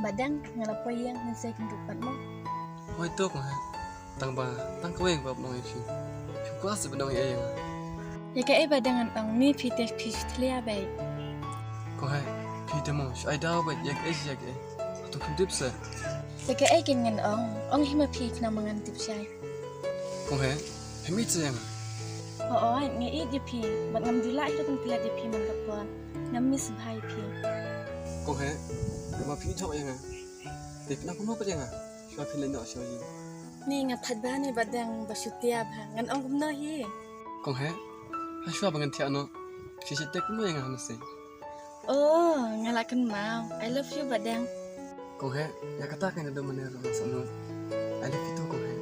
badang ngalapoy yang nasay kendupat mo. Hoy tok nga. Tang kaweng bab nong ifi. Kuas benong ayang. Ya ka badang ang mi pitek pistlia bay. Ko hai. Pite mo, ai daw bet yak yak. Tu kun dipsa. Ya ka kin ngan ong hima pik na mangan tipsay. Ko hai. Hemi tsang. Oo, nga di pi, bat ngam dula ito kan pila di pi man kapwa. Ngam mis bhai pi. Ko hai. Ma pi thok yang. Dip na kuno pa yang. Shwa philin no show yi. Ni nga phat ba ni badang basutia ba ngan ong gumno hi. Ko hai. Ha shwa bangan thia no. Sisi tek kuno yang hanse. Oh, ngalakan mau. I love you badang. Ko hai. Ya kata kan ada mana ro sanu. I love you to ko hai.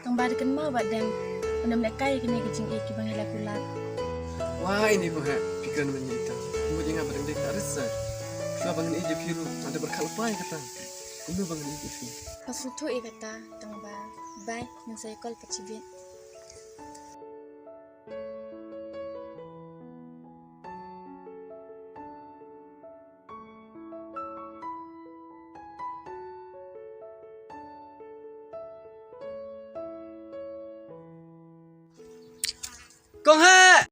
Tong badakan mau badang. Unam nak kai kini kecing iki bangila kulap. Wah ini ko hai. Pikiran menyita. Kumo jangan badang dek arsa. Shwa bangan ije piru ada berkalpai kata. Kuno bangan ije fi. Pasutu kata tong ba. Bye, nang saya call pacibit. Con ha.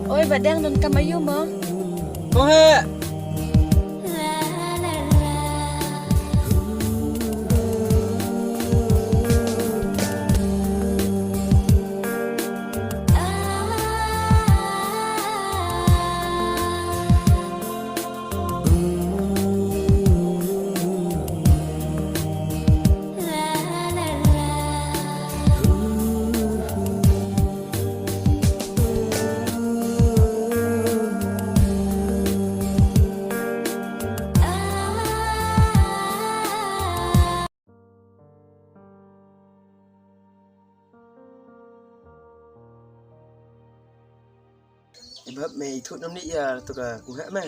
Ôi badang don kamayo mo. Con ha. Ibab may thut nam ni ya tu ka ku ha ma.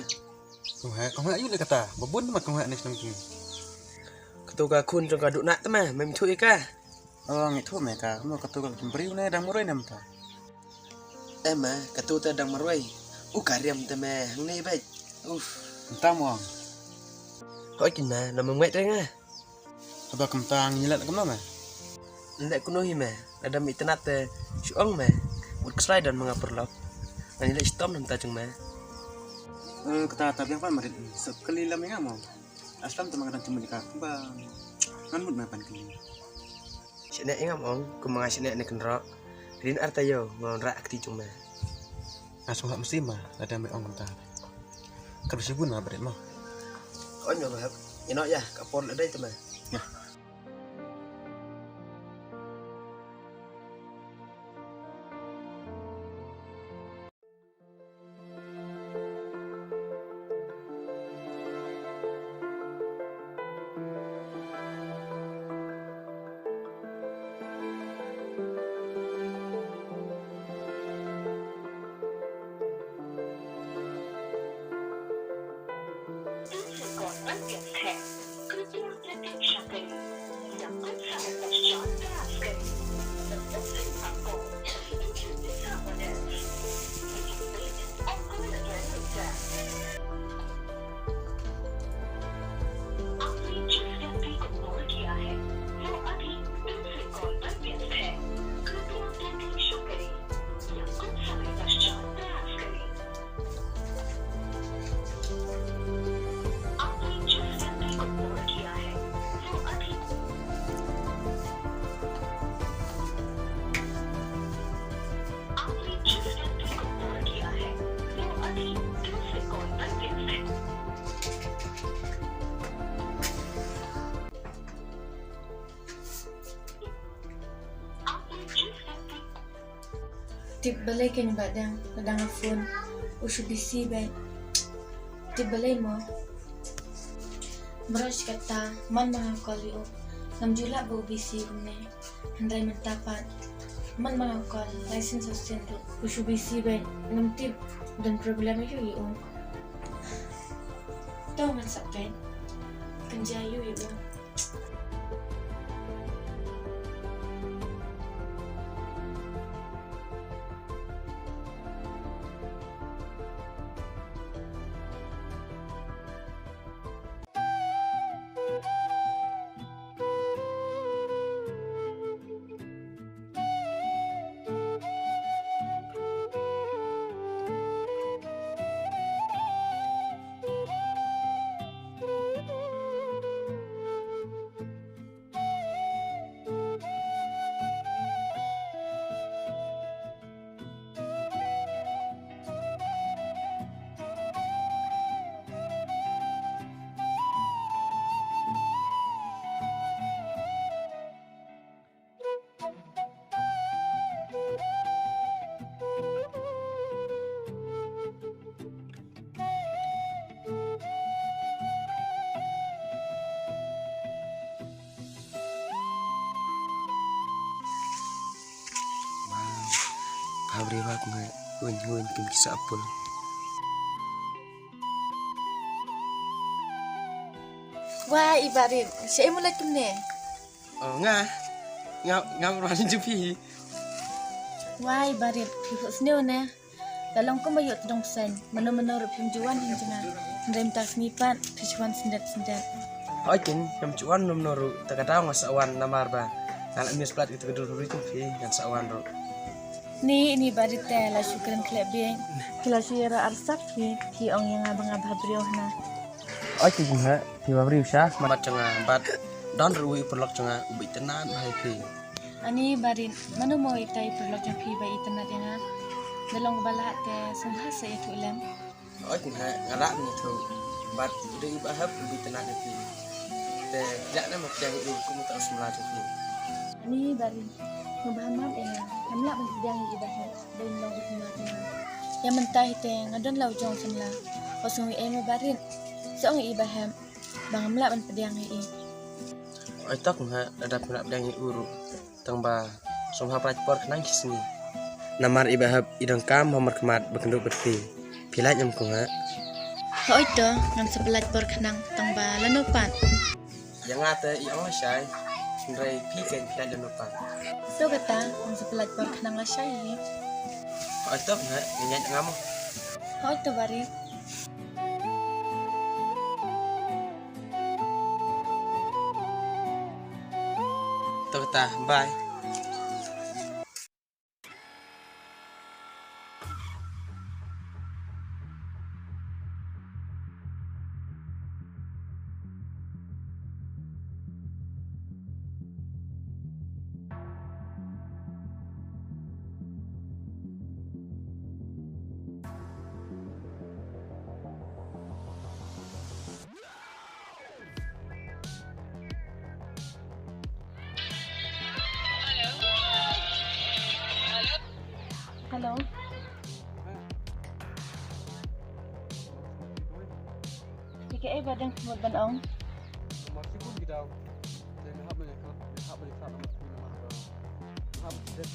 Con ha yuk le kata. Babun mat con ha next nam king. Tu ka kun trong ka du na ta ma mai thut ka. Oh, ngi thu me ka, mo ka tu ka jembriu ne dang moroi nam ta. Ema ka tu ta dang maroi. U ka riam ta ma hang nei bai. Uf. Ta mo. Hỏi kin ma na mong mai ta nga. Aba kam tang nyilat kam ma. Ndak kuno hi ma. Ada mi tenat te suang ma. Ut slide dan mga perlok. Ani le stom nam ta chung ma. Kata ta biang pan marit sekali lam nga mo. Aslam ta mga cuma ka ba. Ngan mut ma pan kini. Sine ingam ong ku mga sine ne kenro. Rin artayo ngon ra akti chung ma. Asu ha mesti ma ada me ong ta. Ka bisibun ma barit mo. Onyo ba. Ino ya ka pon le dai ta ma. Ya. Tip balay kanya badang nadang phone. Usyo busy bay. Tip balay mo. Brush kata man mga call yo. Namjula ba busy kumne. Handay mentapat. Man mga call license of sendo. Usyo busy bay. Nam tip dan problema yo yo. Tahu man sakit. Kanjayo yo. Pabri wa ku ha huin kim kisah apul. Wah, ibarin. Saya mulai kemne. Oh nga ran jupi. Wah, ibarin. Pihak sini ne. Dalam ko mayot dong sen. Mano-mano rupim juan yang jenga. Ndem tak snipan. Piswan sendat. Oikin nam cuan nam noru takataw nga sawan namar ba. Ngalak mis plat itu kedur jupi yang sawan ro. Ni barit teh la syukran klebeng. Kila syira arsap ki ong yang abang-abah beriuh na. Oikin ha pi pabri usah mat cenga bat don rui perlok cenga ubi tenan hai pi. Ani barin. Mano mau itai perlok yang pi bai itanat yang ha. Dalam balak teh sumha saya tu lem. Oikin ha ngarak ni tu bat udah bahab ubi tenan hai pi. Te jak na mak jang itu ku muta semula jupi. Ani barin. Ngubahan maaf ya. Kamla bersidang ibadah dan long berkumah. Yang mentah teh ngadon lau jong semla. Kosong ema barin. Seong ibaham. Bang amla ban pediang i. Oi tok nga ada pula pedang uru tangba somha prajpor kenang kisni namar ibahab idang kam homar kemat bekenduk berti pila nyam ku nga Hoi to ngam sebelat por kenang tangba lanopan. yang ate i ong syai ndrai pi ken pila lanopan So kata ngam sebelat por kenang la syai. oi tok nga nyat ngamo Hoi to barin. tok ta bye. Halo. Jika badang semut ban ong. Masih pun kita dan hab banyak sama sini mah. Hab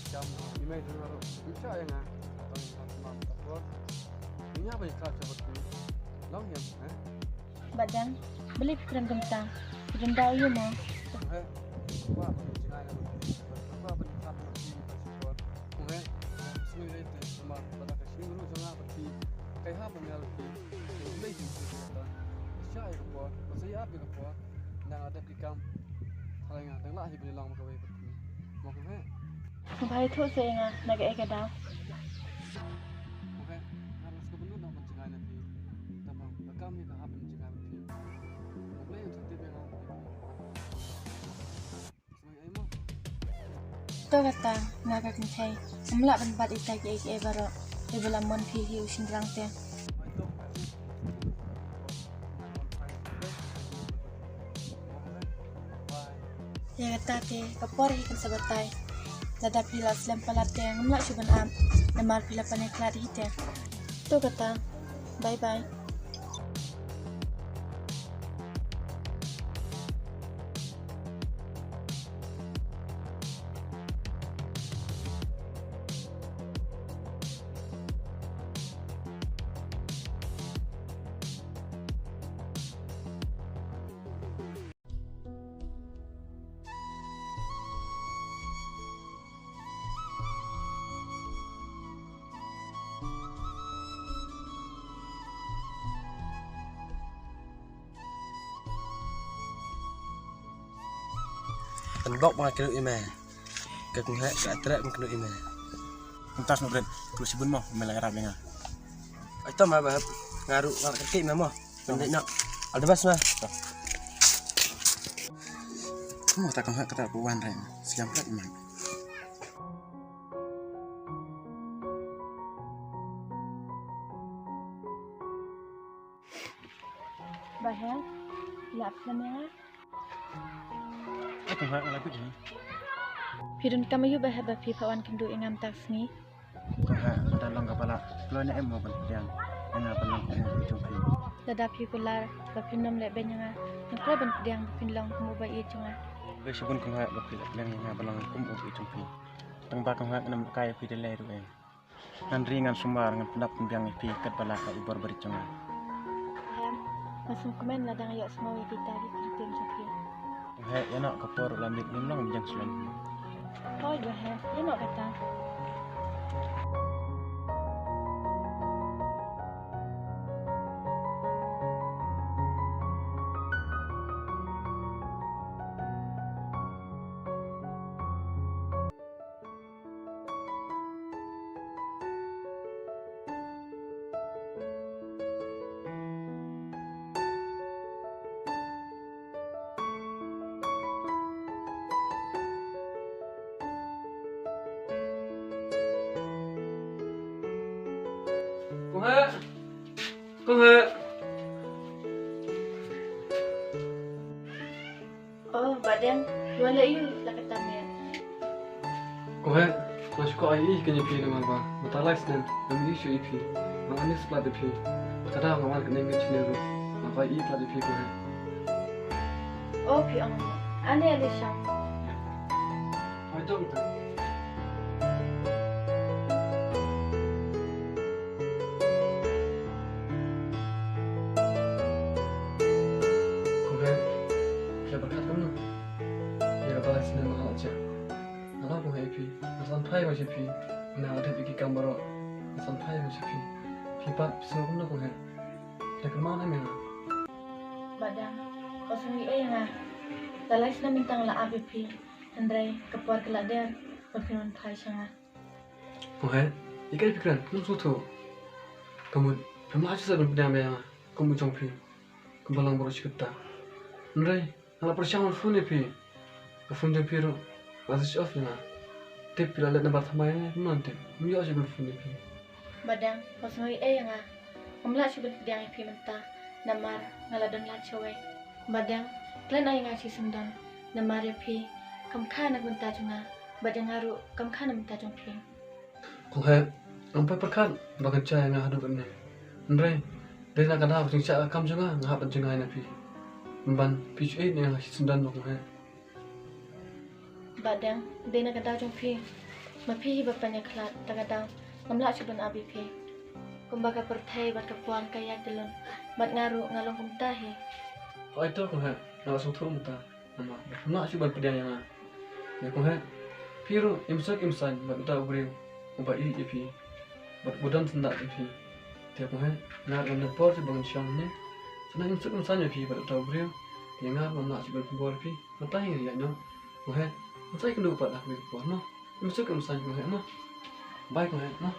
jam email dengar bisa ya nga atau teman teman. Ini apa yang kerja betul? Long yang Badang beli pikiran gentang. Pikiran dau yo mo. wah jangan apa peningkat masih support. Oke. Sini itu sama pada kesini dulu jangan berarti kayak apa yang lebih lebih siya ay kapwa, masaya api kapwa, nang ada pikam, halang nang lahi binilang makaway pati, mo kung he, Bahay to sa nga nag-ega daw. okay, harus ko bunod na mancingay na ti, tamang magkami kahapon mancingay na ti, maglay yung sa tibi nga, semay ay mo, To kata nakakintay. Amla ban bad itay kay baro. Ibalamon pihi usin rang te. ay to, Ya kata te kapor hikan sabatay. Lada pila slam palate ngamla syuban am. Namar pila paneklat hite. To kata bye bye. Penbok mga kinu ime kakungha katra kinu ime Entas mo bren, terus sibun mo, melay rap nga. ito ma bahab ngaru ngal kaki ime mo pendek nak aldebas ma Mo ta kang kata puan ren, siam plat man. Bahel. Lap lamya. Kang ngalapit ni. Pidun kamayu bahel ba pipawan kendu ingam taksni. Kang ada lang kapala, lo na em mo ban yang. Ana ban lang ko mo pi. Lada pikular ba pinom le benyanga. Nakra ban pediang pinlong kumu ba itunga. Be sibun kang bakil lang nga ban lang ko mo pi. Tang ba kang nam kaya pi de le ru en. ngan ringan sumbar ngan pendap pembiang ipi ket balaka ibor bericongan. Hem, masuk komen ladang ayok semua kita di keripim sakit. He ya nak kapor lambik nimlong bijang sulam. Oh, dua hem, ya nak kata. Kung he. Oh, badan, luar lagi lah kata dia. Kung he. Masuk ko ay kanya pi naman ba. Matalay sin ng issue ipi. Ang anis plat ipi. Kada ang awan kanya ng chinero. Maka i plat ipi ko he. Oh, piang. Ane ada siya. Ay dong ta. Sampai macam pi, nak ada pergi gambar, sampai macam pi, pipat semua pun nak kau hen, dah kemana mana? Badang, kosong yang ah, talai sena mintang la ABP, Andrai kepuar kelader, berfirman pai sangat. Kau hen, ikan pikiran, kamu suatu, kamu pemaju sebelum pindah mana, kamu jom pi, kamu balang baru cerita, Andrai, anak persiapan phone pi, phone jom pi ro, masih off na. Tip pila na bathamay nanti, miyo siya phone pi. Badang, kosong yang ah, mamla siya berpidang ipi mentah, namar ngaladon la cewek. Badang, klan ay nga si sundan, namar ipi, kamkana mentah junga, badang haru kamkana mentah jung pi. Kung he, ang paperkan, bagan caya nga hadu kan ni. Andre, dari nak kada sing sia kam junga, nga hapan junga na pi. Mban pitch 8 nga si sundan mo kung he. Badang, dia nak kata jung pi, mapi bapanya kelat, tak kata, mamla siya ban ABP. Kumbaga pertai bat kepuan kaya telon, bat ngaru ngalong kumtahi. Oh itu kung he, nakasong tuong ta. Nama, nak siya ban pediang nga. Ya kung he, piro imsak imsan, bat uta ubriw, uba ipi, bat budan sendak ipi. Tiap kung he, ngar ngam napor siya bangan siyang ni, sana imsak imsan ipi, bat uta ubriw, ya ngar ngam nak siya ban pembor ipi, matahin ya nyo. Kung he, masay kung lupa dah kuwi po, no? Imsak imsan kung he, no? Bye kung he, no?